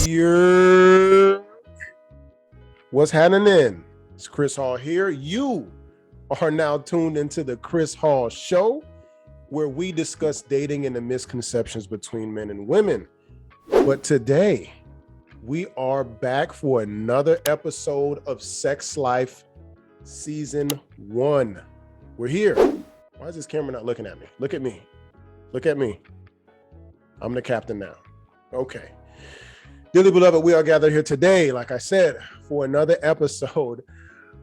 Yeah. What's happening? It's Chris Hall here. You are now tuned into the Chris Hall Show, where we discuss dating and the misconceptions between men and women. But today, we are back for another episode of Sex Life Season 1. We're here. Why is this camera not looking at me? Look at me. Look at me. I'm the captain now. Okay. Dearly beloved, we are gathered here today, like I said, for another episode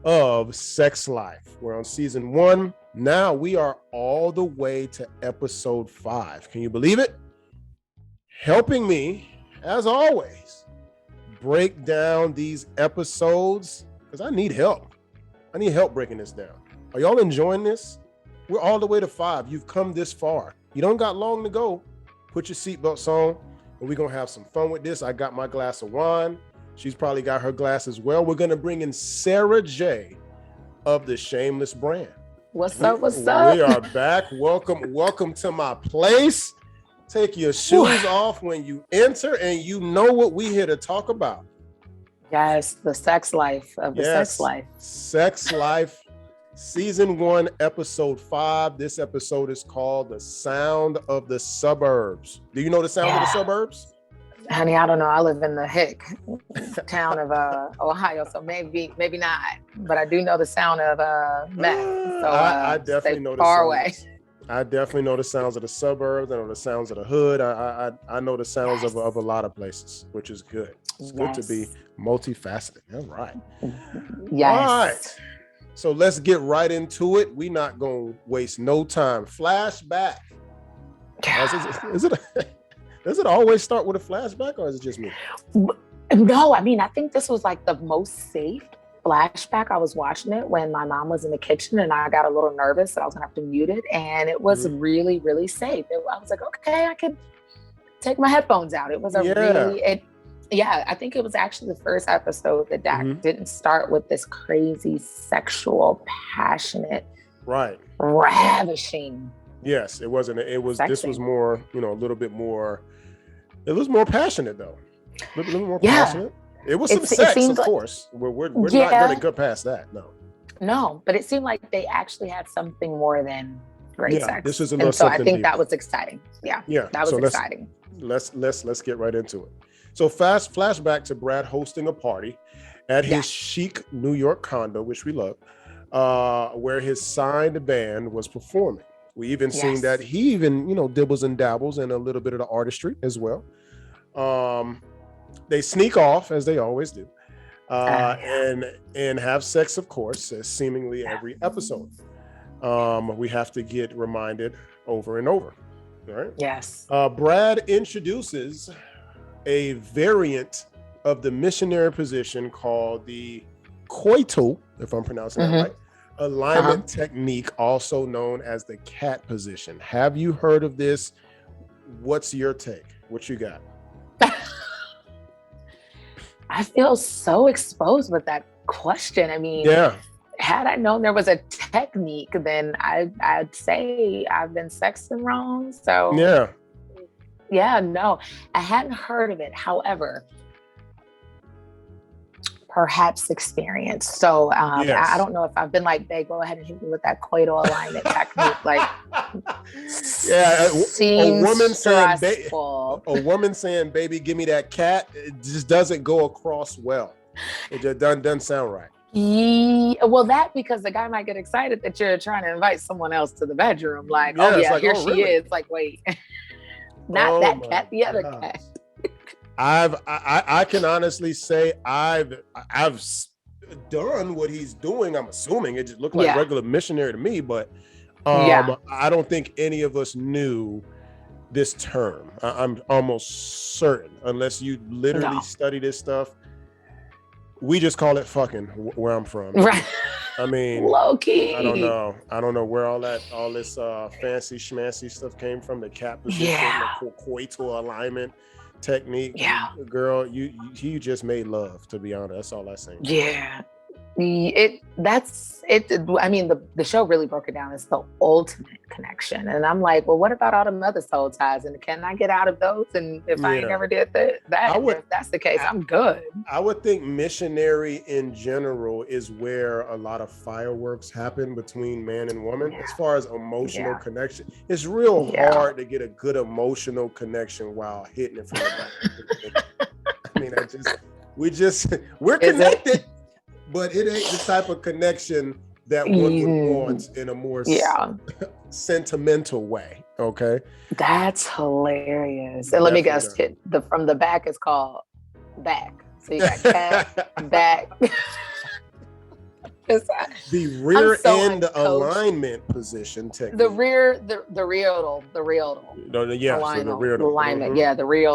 of Sex Life. We're on Season 1. Now we are all the way to episode 5. Can you believe it? Helping me, as always, break down these episodes, because I need help. I need help breaking this down. Are y'all enjoying this? We're all the way to 5. You've come this far. You don't got long to go. Put your seatbelts on, and we're going to have some fun with this. I got my glass of wine. She's probably got her glass as well. We're going to bring in Sara J of the Shameless brand. What's up? What's up? We are back. Welcome to my place. Take your shoes off when you enter, and you know what we here to talk about. Yes, the sex life of the sex life. Sex Life, Season 1, Episode 5. This episode is called The Sound of the Suburbs. Do you know the sound of the suburbs? Honey, I don't know. I live in the hick town of Ohio, so maybe not. But I do know the sound of meth. So I definitely know the far sounds. away. I definitely know the sounds of the suburbs. I know the sounds of the hood. I know the sounds of a lot of places, which is good. It's good to be multifaceted. All right. Yes. All right. So let's get right into it. We're not going to waste no time. Flashback. Does it always start with a flashback, or is it just me? No, I mean, I think this was like the most safe flashback. I was watching it when my mom was in the kitchen and I got a little nervous that I was gonna have to mute it, and it was really, really safe. I was like, okay, I can take my headphones out. It was I think it was actually the first episode that didn't start with this crazy sexual, passionate, ravishing. Yes, it wasn't. It was. Sexy. This was more, a little bit more. It was more passionate, though. A little more passionate. It was some sex, of course. We're not going to go past that. No, but it seemed like they actually had something more than great sex. This is a little and so I something think deeper. That was exciting. Yeah, that was exciting. Let's get right into it. So flashback to Brad hosting a party at his chic New York condo, which we love, where his signed band was performing. We even seen that he even, dibbles and dabbles in a little bit of the artistry as well. They sneak off, as they always do, and have sex, of course, as seemingly every episode. We have to get reminded over and over. All right? Yes. Brad introduces a variant of the missionary position called the coital, if I'm pronouncing that right, alignment technique, also known as the cat position. Have you heard of this? What's your take? What you got? I feel so exposed with that question. I mean, had I known there was a technique, then I'd say I've been sexing wrong. So no, I hadn't heard of it. However, perhaps experience. So I don't know if I've been like, babe, go ahead and hit me with that coital alignment technique. Like, a woman saying, baby, give me that cat. It just doesn't go across well. It just doesn't sound right. Well, that because the guy might get excited that you're trying to invite someone else to the bedroom. Like, here she is. Like, wait, not that cat, the other cat. I can honestly say I've done what he's doing. I'm assuming it just looked like regular missionary to me, but I don't think any of us knew this term. I'm almost certain, unless you literally study this stuff. We just call it fucking where I'm from. Right. I mean, low key. I don't know where all this fancy schmancy stuff came from. The cat position, the coital alignment technique. Yeah, girl, you just made love, to be honest. That's all I say. That's it. I mean, the show really broke it down. It's the ultimate connection. And I'm like, well, what about all the other soul ties? And can I get out of those? And if I ain't Yeah. never did that, if that's the case, I'm good. I would think missionary in general is where a lot of fireworks happen between man and woman. As far as emotional connection, it's real hard to get a good emotional connection while hitting it from the back. I mean, we're connected, but it ain't the type of connection that one would want in a more sentimental way. Okay, that's hilarious. And let me guess, from the back is called back. So you got cat, back. The rear end alignment position technique. The rear alignment. Yeah, the rear.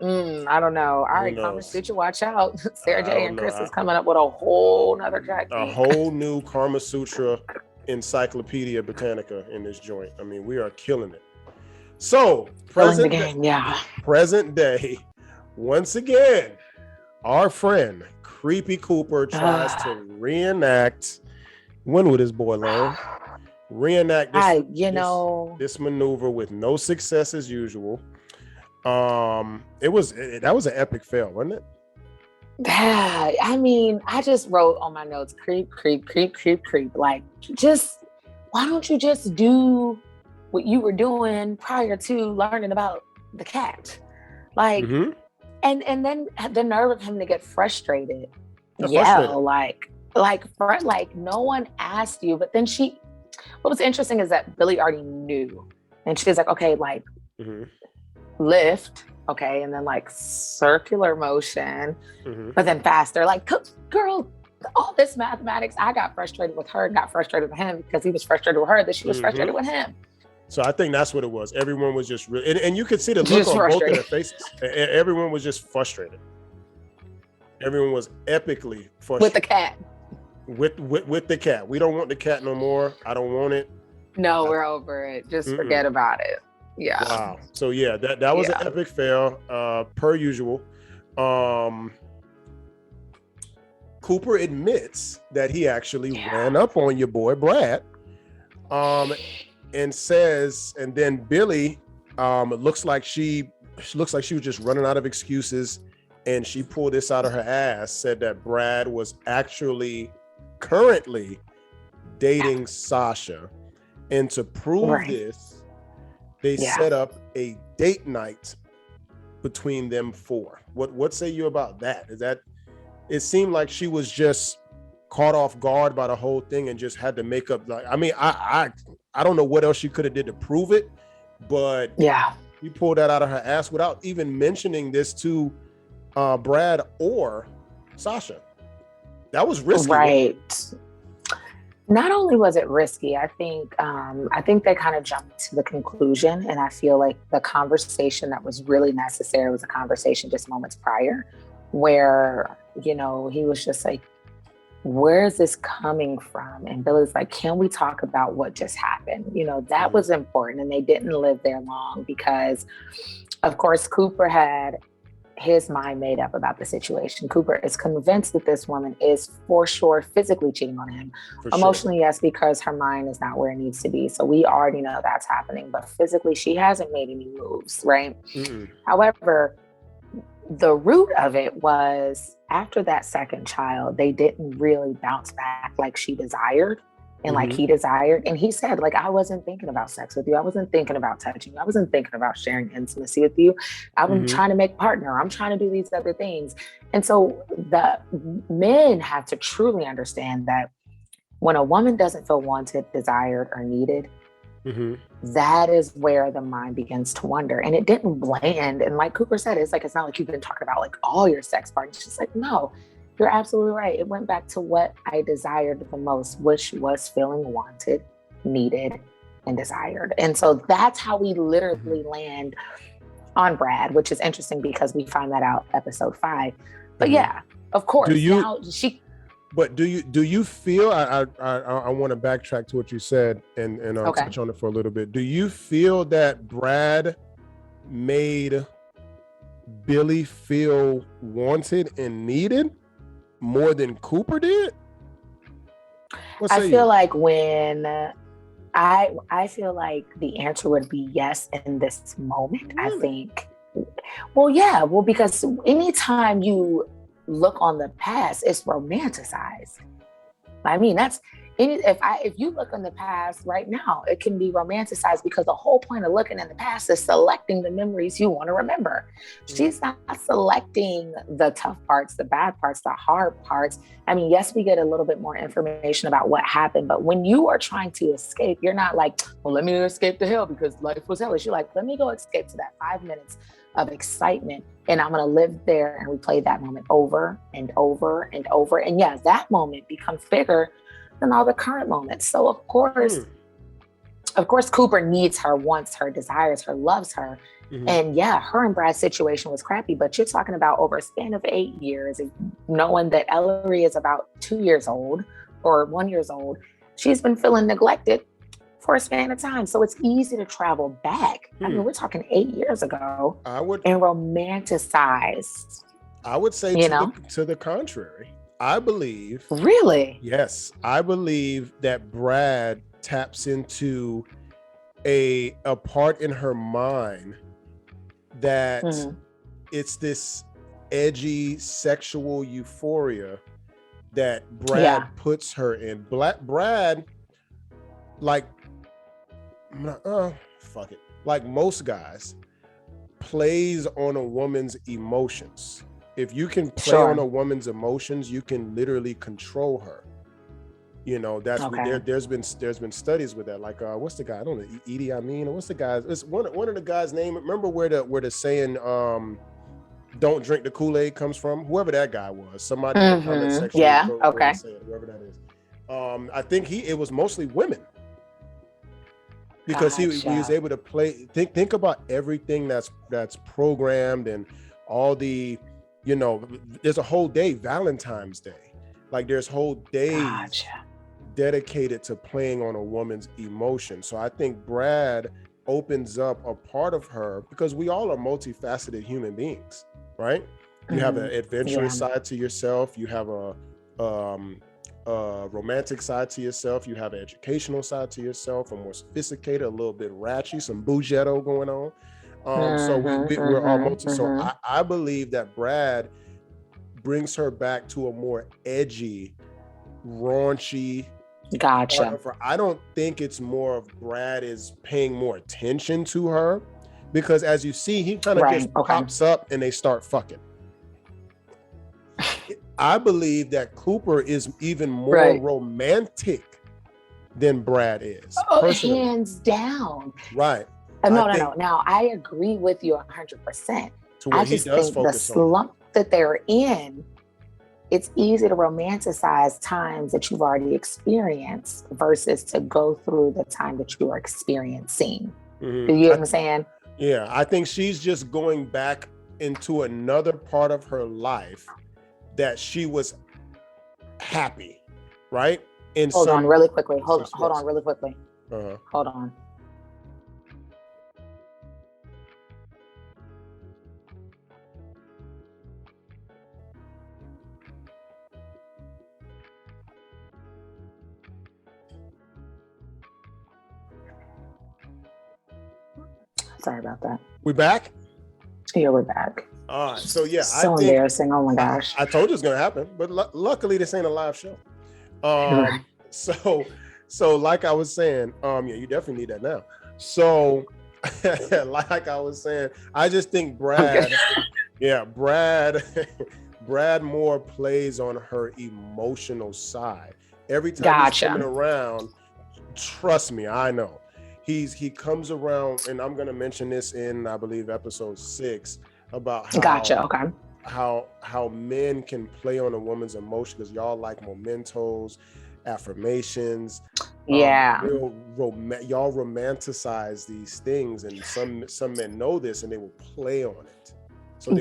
I don't know. All right, Kama Sutra, watch out. Sarah J and Chris is coming up with a whole nother technique. A whole new Kama Sutra Encyclopedia Britannica in this joint. I mean, we are killing it. So present day, once again, our friend Creepy Cooper tries to reenact. When would this boy learn? Reenact this maneuver with no success as usual. That was an epic fail, wasn't it? Yeah, I mean, I just wrote on my notes, creep. Like, why don't you just do what you were doing prior to learning about the cat? Like, and then the nerve of him to get frustrated. Like no one asked you, but then what was interesting is that Billy already knew. And she's like, okay, like lift, okay, and then like circular motion, but then faster. Like, girl, all this mathematics, I got frustrated with her, got frustrated with him because he was frustrated with her, that she was frustrated with him. So I think that's what it was. Everyone was just really, and you could see the look on both of their faces. Everyone was just frustrated. Everyone was epically frustrated. With the cat. With the cat. We don't want the cat no more. I don't want it. No, we're over it. Just forget about it. Yeah. Wow. So yeah, that was an epic fail, per usual. Cooper admits that he actually ran up on your boy Brad. And says, and then Billy, it looks like she was just running out of excuses, and she pulled this out of her ass, said that Brad was actually currently dating Sasha. And to prove this, they set up a date night between them four. What say you about that? It seemed like she was just caught off guard by the whole thing and just had to make up. Like, I mean, I don't know what else she could have did to prove it, but you pulled that out of her ass without even mentioning this to Brad or Sasha. That was risky, right? Not only was it risky, I think they kind of jumped to the conclusion, and I feel like the conversation that was really necessary was a conversation just moments prior, where he was just like, where is this coming from? And Billy's like, can we talk about what just happened? That was important. And they didn't live there long because, of course, Cooper had his mind made up about the situation. Cooper is convinced that this woman is for sure physically cheating on him. Emotionally, yes, because her mind is not where it needs to be. So we already know that's happening. But physically, she hasn't made any moves, right? However, the root of it was after that second child, they didn't really bounce back like she desired and like he desired. And he said, like, I wasn't thinking about sex with you. I wasn't thinking about touching you. I wasn't thinking about sharing intimacy with you. I'm trying to make partner. I'm trying to do these other things. And so the men have to truly understand that when a woman doesn't feel wanted, desired, or needed, that is where the mind begins to wonder. And it didn't land. And like Cooper said, it's not like you've been talking about like all your sex partners. It's just like, no, you're absolutely right. It went back to what I desired the most, which was feeling wanted, needed, and desired. And so that's how we literally land on Brad, which is interesting because we find that out episode 5. But yeah, of course. But do you feel, I want to backtrack to what you said and touch on it for a little bit. Do you feel that Brad made Billy feel wanted and needed more than Cooper did? What I say feel you? like when I feel like the answer would be yes in this moment. I Really? think, well, yeah, well, because anytime you look on the past, it's romanticized. I mean, that's if you look in the past right now, it can be romanticized because the whole point of looking in the past is selecting the memories you want to remember. Mm. She's not selecting the tough parts, the bad parts, the hard parts. I mean, yes, we get a little bit more information about what happened, but when you are trying to escape, you're not like, well, let me escape to hell because life was hellish. You're like, let me go escape to that 5 minutes of excitement, and I'm going to live there and replay that moment over and over and over. And yeah, that moment becomes bigger than all the current moments. So Mm. of course, Cooper needs her, wants her, desires her, loves her. Mm-hmm. And yeah, her and Brad's situation was crappy, but you're talking about over a span of 8 years, knowing that Ellery is about 2 years old or 1 year old. She's been feeling neglected for a span of time. So it's easy to travel back. I mean, we're talking 8 years ago I would and romanticize, say you know? to the contrary. I believe, Really? yes, I believe that Brad taps into a part in her mind that it's this edgy sexual euphoria that Brad puts her in. Brad, like, fuck it. Like most guys, plays on a woman's emotions. If you can play on a woman's emotions, you can literally control her. You know, that's there's been studies with that. Like, what's the guy? I don't know, Edie. I mean, what's the guy? It's one of the guys' name. Remember where the saying "Don't drink the Kool-Aid" comes from? Whoever that guy was, somebody in the comment section. Yeah. Say it, whoever that is. I think it was mostly women. Because he was able to play. Think about everything that's programmed and all the, you know, there's a whole day, Valentine's Day. Like there's whole days dedicated to playing on a woman's emotion. So I think Brad opens up a part of her because we all are multifaceted human beings, right? You have an adventurous side to yourself. You have a romantic side to yourself. You have an educational side to yourself, a more sophisticated, a little bit ratchy, some bougetto going on. So we're all multi. So I believe that Brad brings her back to a more edgy, raunchy. Gotcha. I don't think it's more of Brad is paying more attention to her, because as you see, he kind of just pops up and they start fucking. I believe that Cooper is even more romantic than Brad is. Oh, hands down. Right. No. Now, I agree with you 100%. I just think the slump that they're in, it's easy to romanticize times that you've already experienced versus to go through the time that you are experiencing. Do you know what I'm saying? Yeah, I think she's just going back into another part of her life that she was happy, right? Hold on really quickly. Hold on really quickly. Hold on. Sorry about that. We back? Yeah, we're back. All right. So yeah, so embarrassing. Oh my gosh. I told you it's gonna happen, but luckily this ain't a live show. So like I was saying, yeah, you definitely need that now. So like I was saying, I just think Brad, Brad more plays on her emotional side. Every time he's coming around, trust me, I know. He comes around, and I'm gonna mention this in, I believe, episode 6 about how men can play on a woman's emotion, because y'all like mementos, affirmations. Y'all romanticize these things, and some men know this and they will play on it. So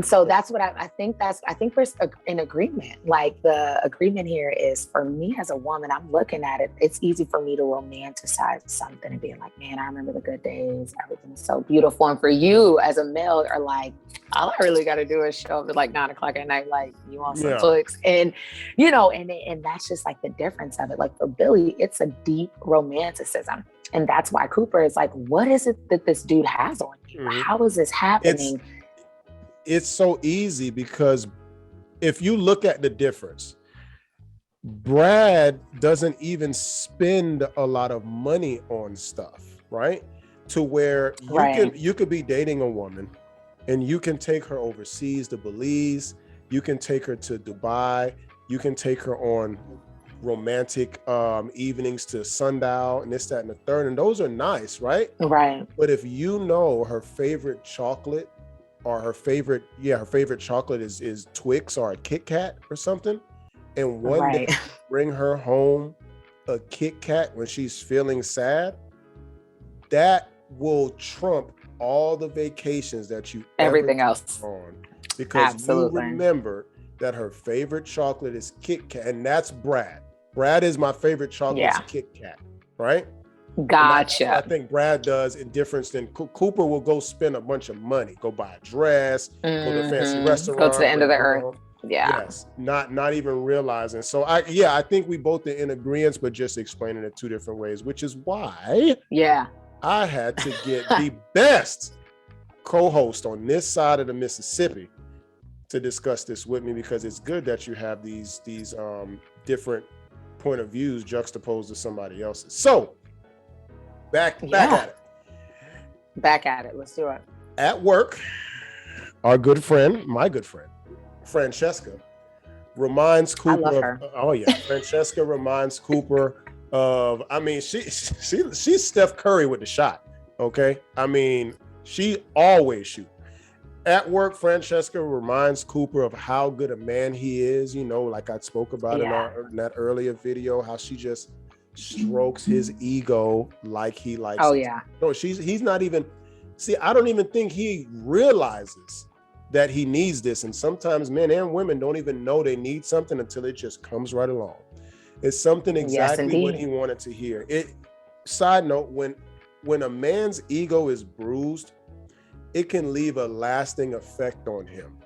so that's what I think we're in agreement. Like the agreement here is, for me as a woman, I'm looking at it. It's easy for me to romanticize something and being like, man, I remember the good days. Everything is so beautiful. And for you as a male, are like, all I really got to do is show up at like 9 o'clock at night, like, you want some Yeah. Twix, and you know, and that's just like the difference of it. Like for Billy, it's a deep romanticism, and that's why Cooper is like, what is it that this dude has on you? Mhm. How is this happening? It's so easy because if you look at the difference, Brad doesn't even spend a lot of money on stuff, right? To where you could be dating a woman and you can take her overseas to Belize, you can take her to Dubai, you can take her on romantic evenings to Sundial and this, that, and the third, and those are nice, right? Right. But if you know her favorite chocolate or her favorite chocolate is Twix or a Kit Kat or something, and one day bring her home a Kit Kat when she's feeling sad, that will trump all the vacations that you everything else on, because absolutely you remember that her favorite chocolate is Kit Kat, and that's Brad. Brad is my favorite chocolate is Kit Kat, right? Gotcha. I think Brad does in difference than Cooper will go spend a bunch of money, go buy a dress, go to a fancy restaurant, go to the end of the earth. Yes, not even realizing. So I think we both are in agreement, but just explaining it two different ways, which is why I had to get the best co-host on this side of the Mississippi to discuss this with me, because it's good that you have these different point of views juxtaposed to somebody else's. So back at it. Back at it. Let's do it. At work, our good friend, my good friend, Francesca, reminds Cooper. I love her. Francesca reminds Cooper of. I mean, she's Steph Curry with the shot. Okay, I mean, she always shoots. At work, Francesca reminds Cooper of how good a man he is. You know, like I spoke about in that earlier video, how she just strokes his ego like he likes. Oh it. yeah. No, he's not even. See, I don't even think he realizes that he needs this. And sometimes men and women don't even know they need something until it just comes right along. It's something exactly what he wanted to hear. Side note, when a man's ego is bruised, it can leave a lasting effect on him.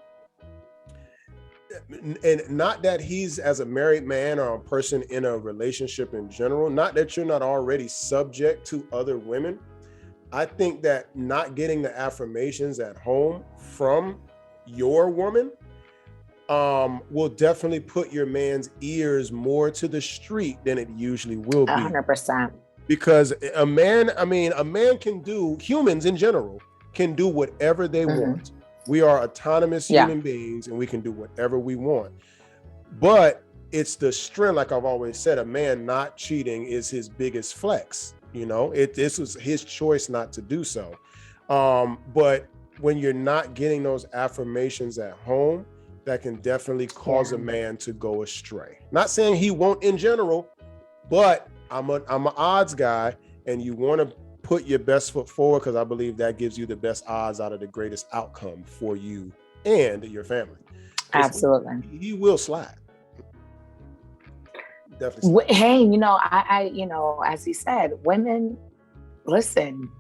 And not that he's, as a married man or a person in a relationship in general, not that you're not already subject to other women. I think that not getting the affirmations at home from your woman will definitely put your man's ears more to the street than it usually will be. 100%. Because a man can do, humans in general can do whatever they want. We are autonomous human beings and we can do whatever we want. But it's the strength, like I've always said, a man not cheating is his biggest flex. You know, this was his choice not to do so. But when you're not getting those affirmations at home, that can definitely cause a man to go astray. Not saying he won't in general, but I'm an odds guy, and you want to put your best foot forward, because I believe that gives you the best odds out of the greatest outcome for you and your family. Absolutely. He will slide. Definitely slide. Hey, I as he said, women, listen,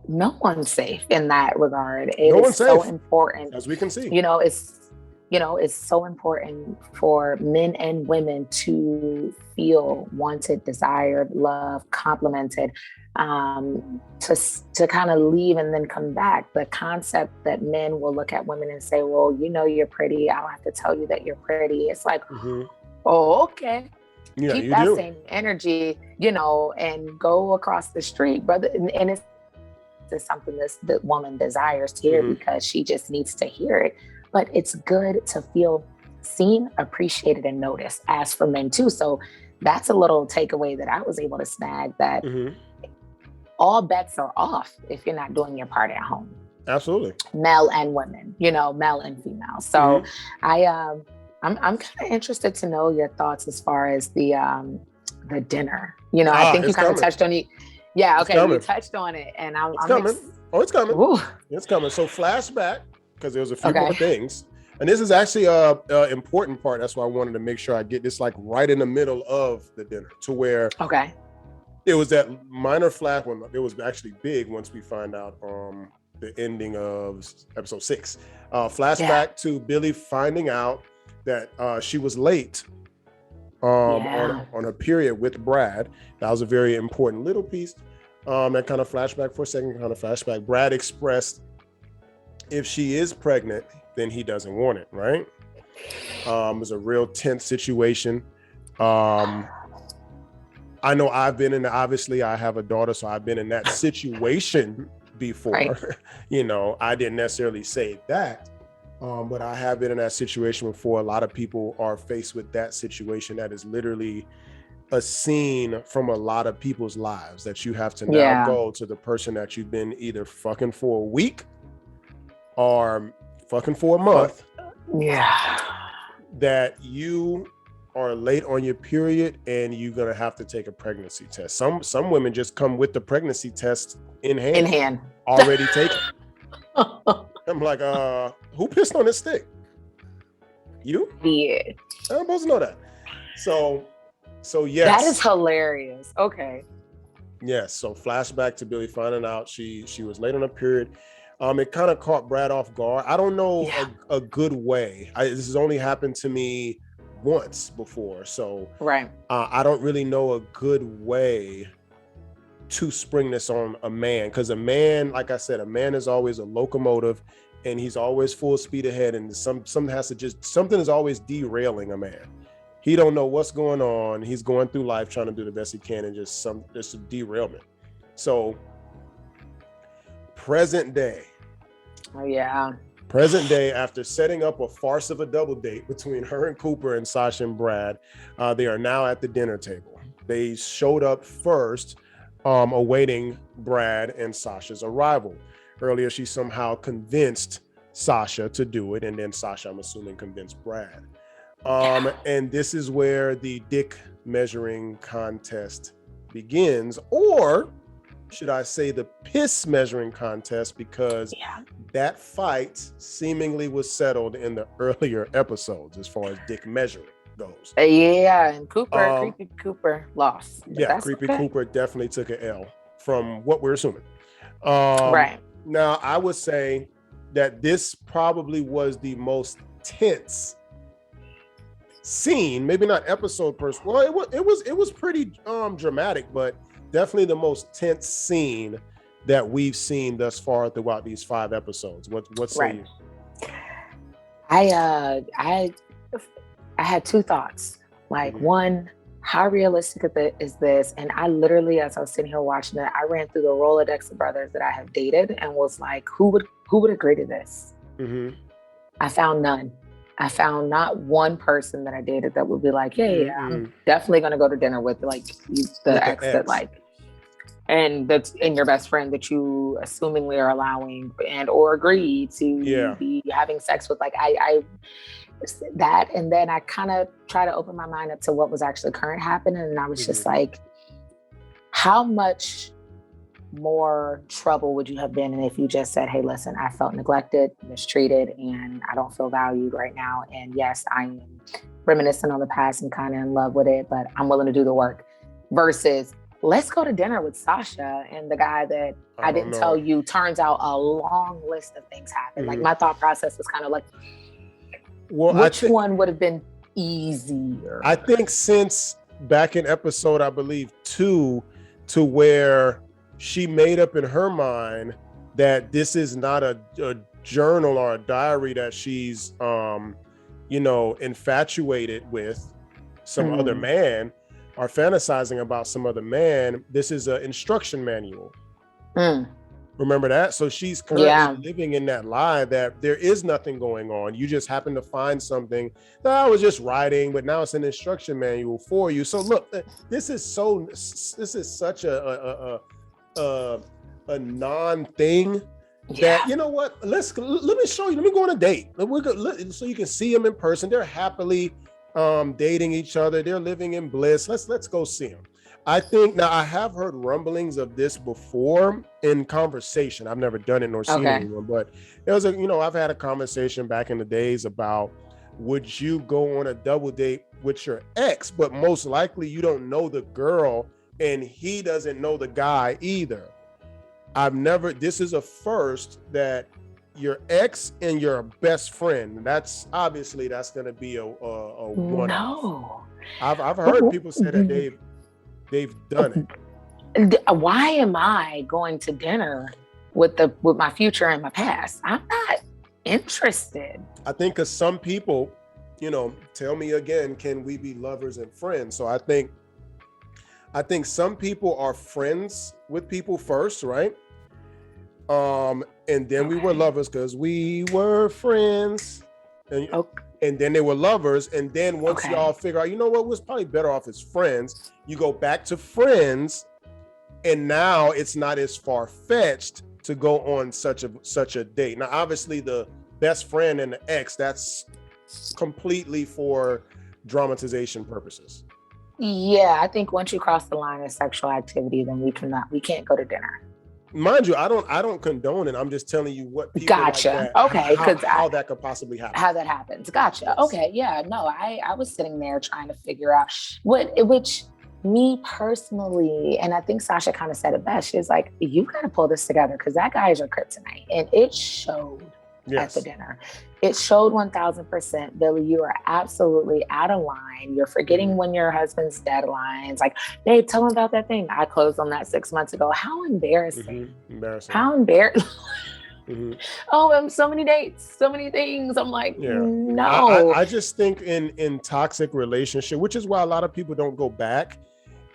no one's safe in that regard. It is so important, as we can see. It's so important for men and women to feel wanted, desired, loved, complimented, to kind of leave and then come back. The concept that men will look at women and say, well, you're pretty, I don't have to tell you that you're pretty. It's like, oh, okay. Yeah, keep that same energy, and go across the street, brother. And it's something the woman desires to hear, because she just needs to hear it. But it's good to feel seen, appreciated, and noticed, as for men too. So that's a little takeaway that I was able to snag, that all bets are off if you're not doing your part at home. Absolutely. Male and women, male and female. So I'm kind of interested to know your thoughts as far as the dinner. I think you kind of touched on it. Yeah, okay, you touched on it, and it's coming. It's coming. Ooh. It's coming. So flashback, because there's a few more things, and this is actually a important part. That's why I wanted to make sure I get this like right in the middle of the dinner, to where it was that minor flash when it was actually big. Once we find out the ending of episode 6. Flashback to Billy finding out that she was late on her period with Brad. That was a very important little piece. That kind of flashback for a second, kind of flashback. Brad expressed if she is pregnant, then he doesn't want it, right? It was a real tense situation. I know I've been in, obviously I have a daughter, so I've been in that situation before. Right. You know, I didn't necessarily say that, but I have been in that situation before. A lot of people are faced with that situation that is literally a scene from a lot of people's lives that you have to now go to the person that you've been either fucking for a week or fucking for a month. Yeah. That you are late on your period and you're gonna have to take a pregnancy test. Some women just come with the pregnancy test in hand. Already taken. I'm like, who pissed on this stick? You? Yeah. I'm supposed to know that. So yes. That is hilarious. Okay. Yes. So flashback to Billy finding out she was late on her period. It kind of caught Brad off guard. I don't know a good way. This has only happened to me once before. So right. I don't really know a good way to spring this on a man. Because a man, like I said, a man is always a locomotive and he's always full speed ahead. And something is always derailing a man. He don't know what's going on. He's going through life trying to do the best he can, and just a derailment. So present day. Oh yeah. Present day, after setting up a farce of a double date between her and Cooper and Sasha and Brad, they are now at the dinner table. They showed up first, awaiting Brad and Sasha's arrival. Earlier, she somehow convinced Sasha to do it, and then Sasha, I'm assuming, convinced Brad. And this is where the dick measuring contest begins, or should I say the piss measuring contest, because that fight seemingly was settled in the earlier episodes as far as dick measuring goes. And creepy Cooper lost. Creepy Cooper definitely took an L from what we're assuming. Right. Now, I would say that this probably was the most tense scene, maybe not episode per se. Well, it was pretty dramatic, but definitely the most tense scene that we've seen thus far throughout these 5 episodes. What say you? I had 2 thoughts. Like, one, how realistic is this? And I literally, as I was sitting here watching it, I ran through the Rolodex of brothers that I have dated and was like, who would agree to this? Mm-hmm. I found none. I found not one person that I dated that would be like, hey, I'm definitely going to go to dinner with like the ex that like, and that's in your best friend that you assumingly are allowing and or agree to be having sex with. Like I that, and then I kind of try to open my mind up to what was actually current happening, and I was just like, how much more trouble would you have been in if you just said, hey, listen, I felt neglected, mistreated, and I don't feel valued right now. And yes, I am reminiscing on the past and kind of in love with it, but I'm willing to do the work. Versus, let's go to dinner with Sasha and the guy that I didn't tell you, turns out a long list of things happened. Like my thought process was kind of like, which one would have been easier? I think since back in episode, I believe 2, to where she made up in her mind that this is not a journal or a diary that she's, infatuated with some other man or fantasizing about some other man. This is an instruction manual. Remember that? So she's currently living in that lie that there is nothing going on. You just happen to find something that I was just writing, but now it's an instruction manual for you. So look, this is such a non-thing that, you know what, let me show you, let me go on a date. So you can see them in person. They're happily dating each other. They're living in bliss. Let's go see them. I think, now I have heard rumblings of this before in conversation. I've never done it nor seen anyone, but there was I've had a conversation back in the days about, would you go on a double date with your ex, but most likely you don't know the girl and he doesn't know the guy either. this is a first that your ex and your best friend, that's going to be a one-off. No. I've heard people say that they've done it. Why am I going to dinner with my future and my past? I'm not interested. I think because some people, tell me again, can we be lovers and friends? So I think some people are friends with people first, right? And then we were lovers because we were friends, and then they were lovers. And then once y'all figure out, what was probably better off as friends, you go back to friends, and now it's not as far-fetched to go on such a date. Now, obviously, the best friend and the ex, that's completely for dramatization purposes. Yeah, I think once you cross the line of sexual activity, then we can't go to dinner. Mind you, I don't condone it. I'm just telling you what people gotcha. Like that, okay, because how that could possibly happen. How that happens. Gotcha. Yes. Okay, yeah. No, I was sitting there trying to figure out which me personally, and I think Sasha kind of said it best. She's like, you got to pull this together because that guy is your kryptonite, and it showed. Yes. At the dinner. It showed 1000%. Billy, you are absolutely out of line. You're forgetting when your husband's deadlines. Like, babe, tell him about that thing. I closed on that 6 months ago. How embarrassing. Embarrassing. How embarrassing. Oh, so many dates, so many things. I'm like, no. I just think in toxic relationship, which is why a lot of people don't go back.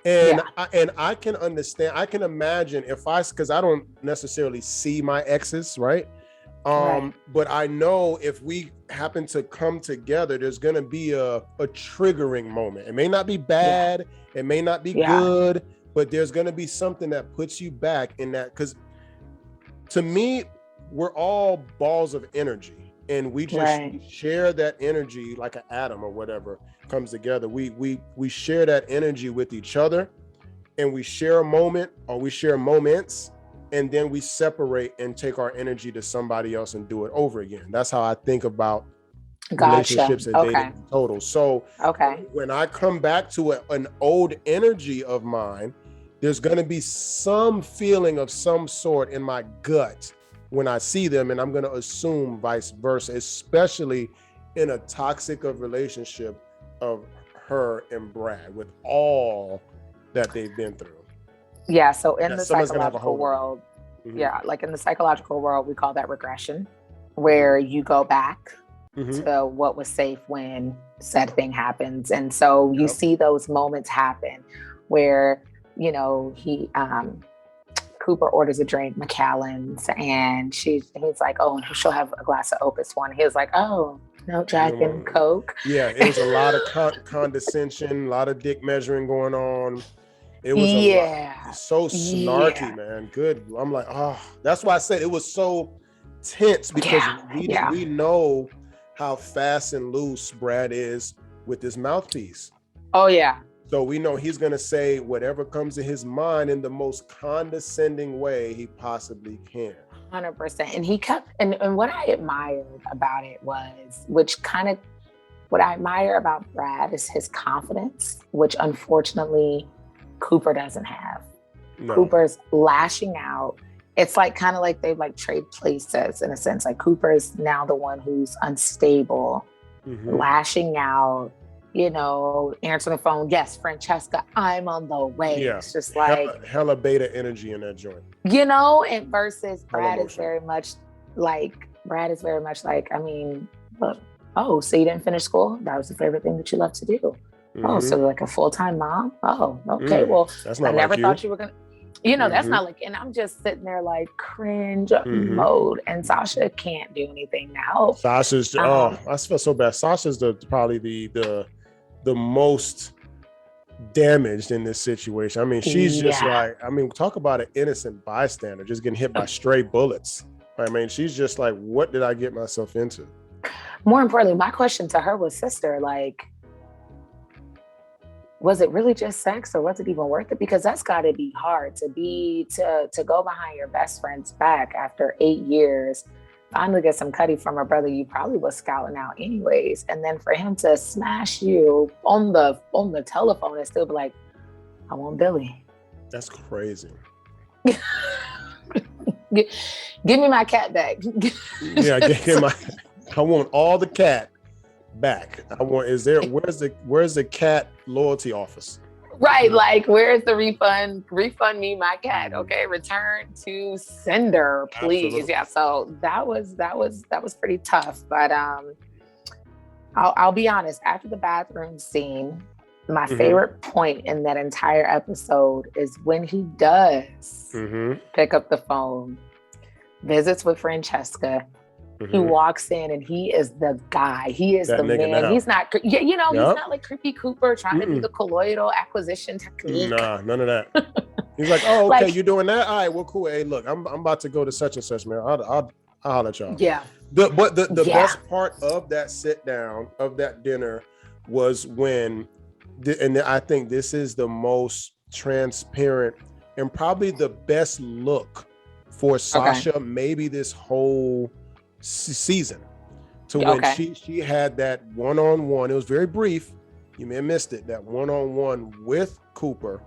And I can understand, I can imagine because I don't necessarily see my exes, right? But I know if we happen to come together, there's going to be a triggering moment. It may not be bad. It may not be good, but there's going to be something that puts you back in that. Because to me, we're all balls of energy, and we just share that energy like an atom or whatever comes together. We share that energy with each other, and we share a moment, or we share moments, and then we separate and take our energy to somebody else and do it over again. That's how I think about relationships and dating in total. So when I come back to an old energy of mine, there's going to be some feeling of some sort in my gut when I see them, and I'm going to assume vice versa, especially in a toxic of relationship of her and Brad with all that they've been through. Yeah, so in the psychological world, like in the psychological world, we call that regression, where you go back to what was safe when said thing happens. And so you see those moments happen where, Cooper orders a drink, McAllen's, and he's like, oh, and she'll have a glass of Opus One. He was like, oh, no, Jack and Coke. Yeah, it was a lot of condescension, a lot of dick measuring going on. It was a lot, so snarky, man. Good. I'm like, that's why I said it was so tense, because we know how fast and loose Brad is with his mouthpiece. Oh yeah. So we know he's going to say whatever comes to his mind in the most condescending way he possibly can. 100%. And he kept, and what I admired about it was, what I admire about Brad is his confidence, which unfortunately Cooper doesn't have. No. Cooper's lashing out. It's like kind of like they've like trade places in a sense. Like Cooper is now the one who's unstable, lashing out, answering the phone. Yes, Francesca, I'm on the way. Yeah. It's just like hella beta energy in that joint. And versus Brad is very much like, I mean, look, oh, so you didn't finish school? That was the favorite thing that you love to do. Oh, so like a full-time mom? Oh, okay. Well, I never thought you were gonna, that's not like, and I'm just sitting there like cringe mode, and Sasha can't do anything now. Sasha's, I feel so bad. Sasha's probably the most damaged in this situation. I mean, she's just like, talk about an innocent bystander just getting hit by stray bullets. I mean, she's just like, what did I get myself into? More importantly, my question to her was, sister, like, was it really just sex, or was it even worth it? Because that's got to be hard to go behind your best friend's back after 8 years, finally get some cutty from a brother you probably was scouting out anyways, and then for him to smash you on the telephone and still be like, I want Billy. That's crazy. Give me my cat back. Yeah, I want all the cat back. Where's the cat loyalty office? Right, like where's the refund? Refund me my cat. Okay, return to sender, please. Absolutely. Yeah, so that was pretty tough. But I'll be honest. After the bathroom scene, my favorite point in that entire episode is when he does pick up the phone, visits with Francesca. He walks in and he is the guy. He is the man. Now. He's not, he's not like creepy Cooper trying to do the colloidal acquisition technique. Nah, none of that. He's like, oh, okay, you doing that? All right, well, cool. Hey, look, I'm about to go to such and such, man. I'll holler at y'all. Yeah. But the best part of that sit down, of that dinner, was when, and I think this is the most transparent and probably the best look for Sasha, maybe this whole season, to when she had that one-on-one. It was very brief, you may have missed it, that one-on-one with Cooper,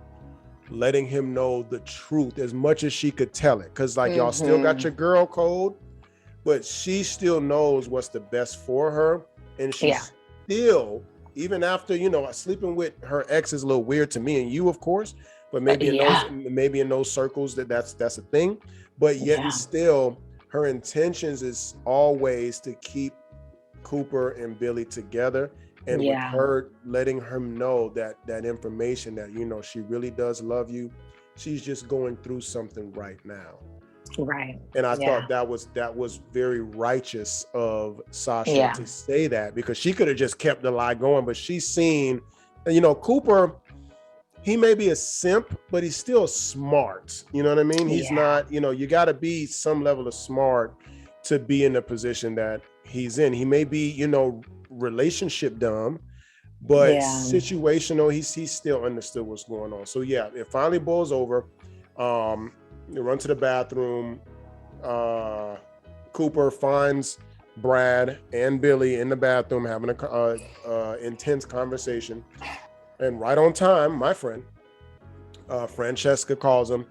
letting him know the truth as much as she could tell it, because like y'all still got your girl code, but she still knows what's the best for her, and she still, even after sleeping with her ex is a little weird to me and you, of course, but maybe in those circles that's a thing, but yet and still her intentions is always to keep Cooper and Billy together, and with her letting him know that information that she really does love you. She's just going through something right now. Right. And I thought that was very righteous of Sasha to say that, because she could have just kept the lie going, but she's seen, Cooper, he may be a simp, but he's still smart. You know what I mean? He's not, you got to be some level of smart to be in the position that he's in. He may be, relationship dumb, but situational, he still understood what's going on. So it finally boils over. They run to the bathroom. Cooper finds Brad and Billy in the bathroom having a intense conversation. And right on time, my friend, Francesca calls him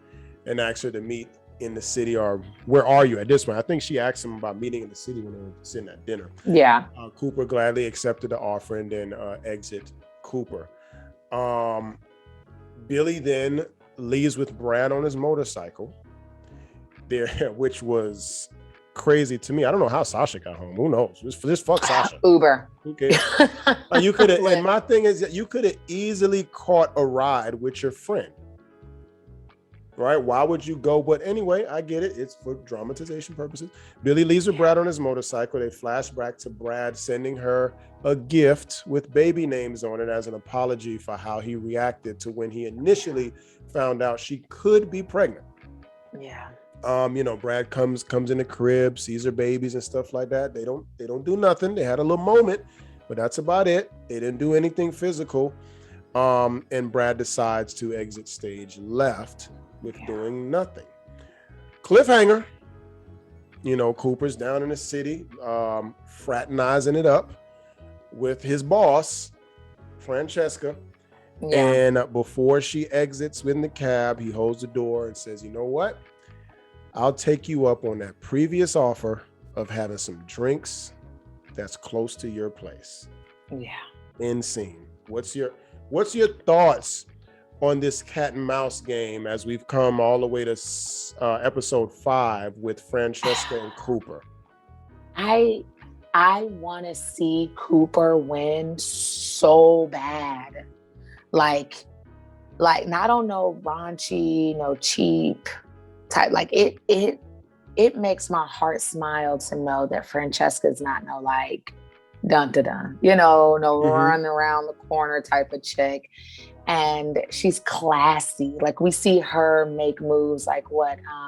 and asks her to meet in the city, or where are you at this point? I think she asked him about meeting in the city when they were sitting at dinner. Yeah. Cooper gladly accepted the offer and then exit Cooper. Billy then leaves with Brad on his motorcycle there, which was crazy to me. I don't know how Sasha got home. Who knows? Just fuck Sasha. Uber. Okay. You could have, and my thing is that you could have easily caught a ride with your friend. Right? Why would you go? But anyway, I get it. It's for dramatization purposes. Billy leaves with Brad on his motorcycle. They flash back to Brad sending her a gift with baby names on it as an apology for how he reacted to when he initially found out she could be pregnant. Yeah. Brad comes in the crib, sees her babies and stuff like that. They don't do nothing. They had a little moment, but that's about it. They didn't do anything physical. And Brad decides to exit stage left with doing nothing. Cliffhanger. Cooper's down in the city, fraternizing it up with his boss, Francesca. Yeah. And before she exits in the cab, he holds the door and says, "You know what? I'll take you up on that previous offer of having some drinks that's close to your place." Yeah. End scene. What's your thoughts on this cat and mouse game as we've come all the way to episode 5 with Francesca and Cooper? I want to see Cooper win so bad. Like not on no raunchy, no cheap type. Like it makes my heart smile to know that Francesca's not no like dun-dun-dun, no run around the corner type of chick. And she's classy. Like we see her make moves like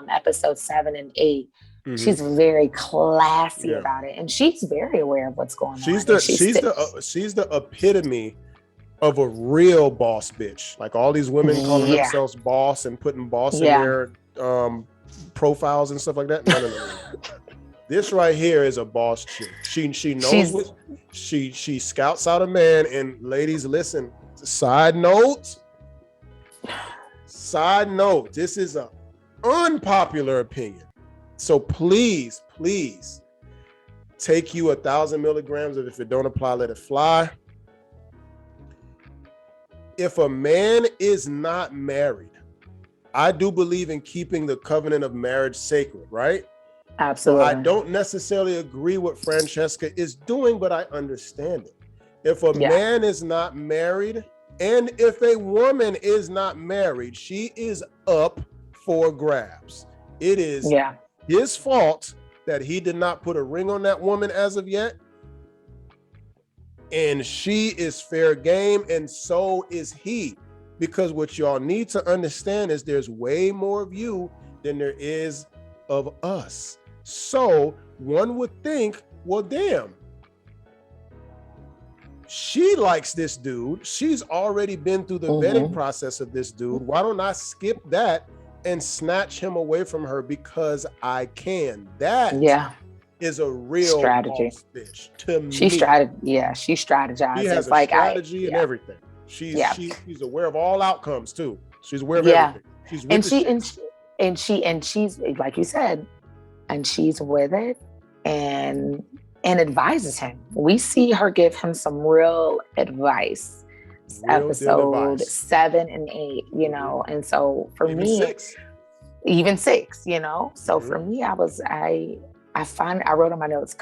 episode 7 and 8. She's very classy about it, and she's very aware of what's going on. She's the epitome of a real boss bitch. Like all these women calling themselves boss and putting boss in their profiles and stuff like that. No. This right here is a boss chick. She knows she scouts out a man. And ladies, listen. Side note. This is an unpopular opinion. So please take you 1,000 milligrams of if it don't apply, let it fly. If a man is not married, I do believe in keeping the covenant of marriage sacred, right? Absolutely. So I don't necessarily agree what Francesca is doing, but I understand it. If a man is not married, and if a woman is not married, she is up for grabs. It is his fault that he did not put a ring on that woman as of yet. And she is fair game, and so is he. Because what y'all need to understand is there's way more of you than there is of us. So one would think, well, damn, she likes this dude. She's already been through the vetting process of this dude. Why don't I skip that and snatch him away from her because I can? That is a real strategy. Bitch to me. She strategized. She has a strategy and everything. She's aware of all outcomes too. She's aware of everything. She's with and she's like you said, and she's with it and advises him. We see her give him some real advice. Episode 7 and 8, you know, and so for me, even 6, you know. So for me, I wrote on my notes,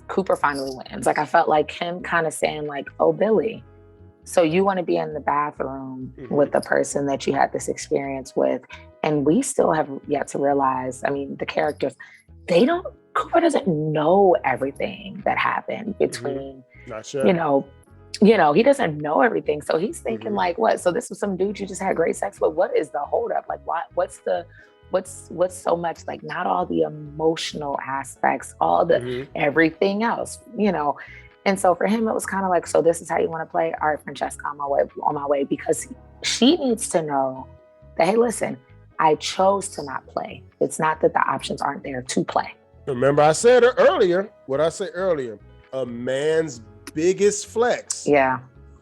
Cooper finally wins. Like I felt like him kind of saying like, oh, Billy, so you want to be in the bathroom with the person that you had this experience with. And we still have yet to realize, I mean, the characters, Cooper doesn't know everything that happened between, you know, he doesn't know everything. So he's thinking like, what? So this was some dude you just had great sex with. What is the holdup? Like, what's so much, like, not all the emotional aspects, all the everything else, you know? And so for him, it was kind of like, so this is how you want to play? All right, Francesca, on my way, because she needs to know that, hey, listen, I chose to not play. It's not that the options aren't there to play. Remember, I said earlier, a man's biggest flex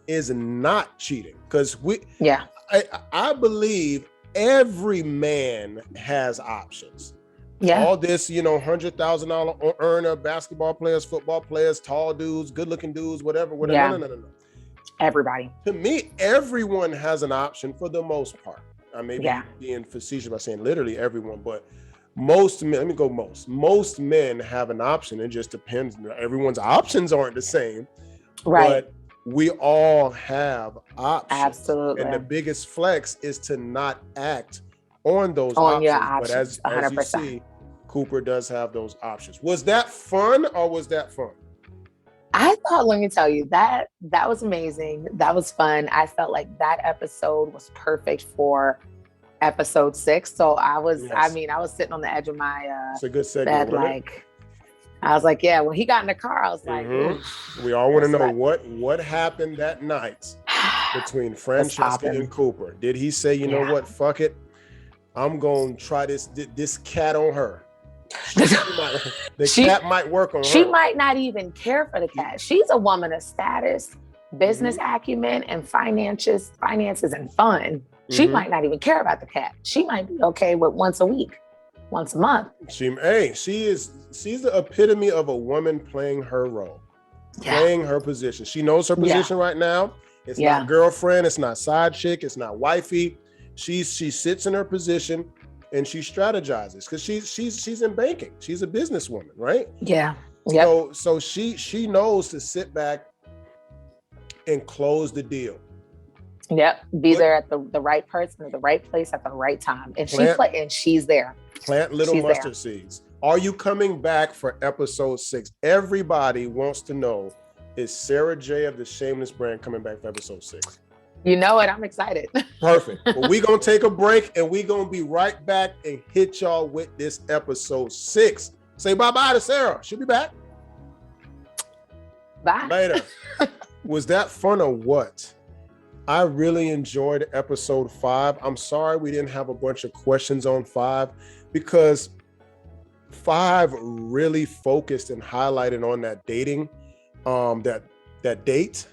is not cheating. Because I believe every man has options. All this, you know, $100,000 earner, basketball players, football players, tall dudes, good looking dudes, whatever. No. Everybody. To me, everyone has an option for the most part. I may be being facetious by saying literally everyone, but most men, let me go most men have an option. It just depends. Everyone's options aren't the same. Right. But we all have options. Absolutely. And the biggest flex is to not act on those options. But as you see, Cooper does have those options. Was that fun or was that fun? I thought, let me tell you, that was amazing. That was fun. I felt like that episode was perfect for episode 6. So I was sitting on the edge of my it's a good segue, bed, like, I was like, when he got in the car, I was like, we all want to know what happened that night between Francesca and Cooper. Did he say, you know what, fuck it, I'm going to try this cat on her? Cat might work on her. She might not even care for the cat. She's a woman of status, business acumen, and finances and fun. She might not even care about the cat. She might be okay with once a week, once a month. She's the epitome of a woman playing her role, playing her position. She knows her position right now. It's not girlfriend, it's not side chick, it's not wifey. She sits in her position and she strategizes because she's in banking. She's a businesswoman, right? Yeah. So she knows to sit back and close the deal. Yep. There at the right person at the right place at the right time. And she's there. Plant little mustard seeds. Are you coming back for episode 6? Everybody wants to know, is Sara J of the Shameless brand coming back for episode 6? You know it. I'm excited. Perfect. Well, we're going to take a break and we're going to be right back and hit y'all with this episode 6. Say bye-bye to Sara. She'll be back. Bye. Later. Was that fun or what? I really enjoyed episode 5. I'm sorry we didn't have a bunch of questions on 5 because 5 really focused and highlighted on that dating, that date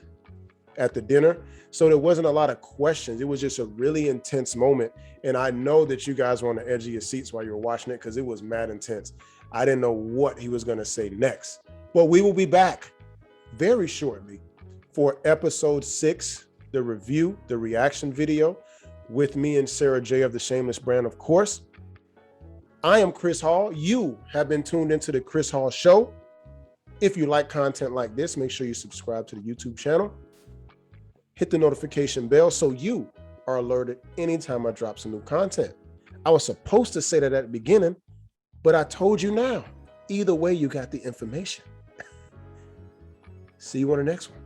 at the dinner. So there wasn't a lot of questions. It was just a really intense moment. And I know that you guys were on the edge of your seats while you were watching it because it was mad intense. I didn't know what he was going to say next. But we will be back very shortly for episode 6, the review, the reaction video with me and Sara J of the Shameless brand, of course. I am Chris Hall. You have been tuned into the Chris Hall Show. If you like content like this, make sure you subscribe to the YouTube channel. Hit the notification bell so you are alerted anytime I drop some new content. I was supposed to say that at the beginning, but I told you now. Either way, you got the information. See you on the next one.